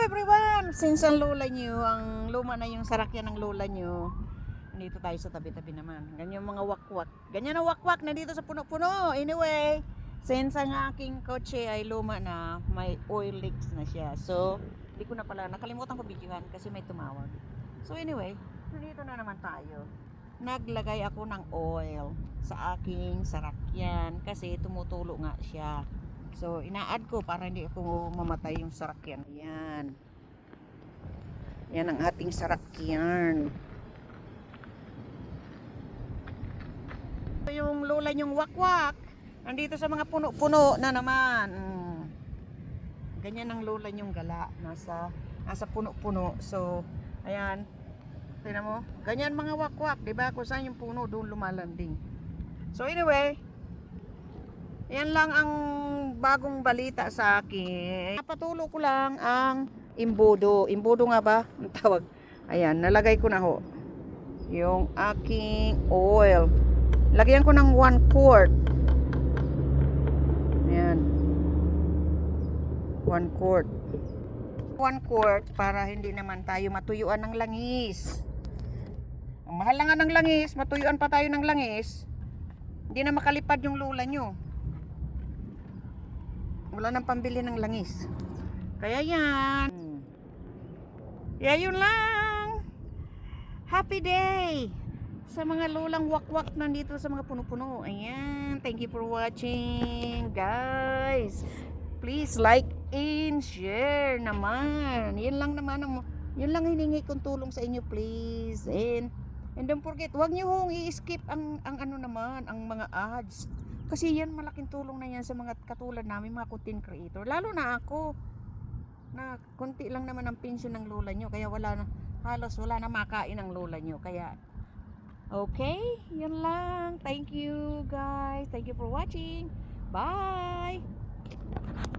everyone! Since ang lola nyo, ang luma na yung sarakyan ng lola nyo, nandito tayo sa tabi-tabi naman. Ganyan mga wakwak. Ganyan ang wakwak nandito sa puno-puno. Anyway, since ang aking kotse ay luma na, may oil leaks na siya. So, hindi ko na pala, nakalimutan ko videohan kasi may tumawag. So anyway, nandito na naman tayo. Naglagay ako ng oil sa aking sarakyan kasi tumutulo nga siya. So, ina-add ko para hindi ako mamatay yung sarakyan. Ayan. Yan ang ating sarakyan. Yung lola nyong wakwak, nandito sa mga puno-puno na naman. Ganyan ang lola nyong gala. Nasa puno-puno. So, ayan. Tingnan mo. Ganyan mga wakwak. Diba? Kung saan yung puno, doon lumalanding. So, anyway. Yan lang ang bagong balita sa akin. Napatulo ko lang ang imbudo. Imbudo nga ba? Ang tawag. Ayan, nalagay ko na ho. Yung aking oil. Lagyan ko ng 1 quart. Ayan. 1 quart. 1 quart para hindi naman tayo matuyuan ng langis. Ang mahal na nga ng langis, matuyuan pa tayo ng langis. Hindi na makalipad yung lula nyo. Wala nang pambili ng langis. Kaya yan. Kaya yun lang. Happy day sa mga lolang wakwak nandito sa mga puno-puno. Ayan. Thank you for watching, guys. Please like and share naman. Yun lang naman. Yun lang hiningi kong tulong sa inyo, please. And don't forget, huwag nyo hong i-skip ang ano naman, ang mga ads. Kasi yan, malaking tulong na yan sa mga katulad namin, mga content creator. Lalo na ako, na konti lang naman ang pensyon ng lola nyo. Kaya halos wala na makain ang lola nyo. Kaya, okay, yun lang. Thank you, guys. Thank you for watching. Bye!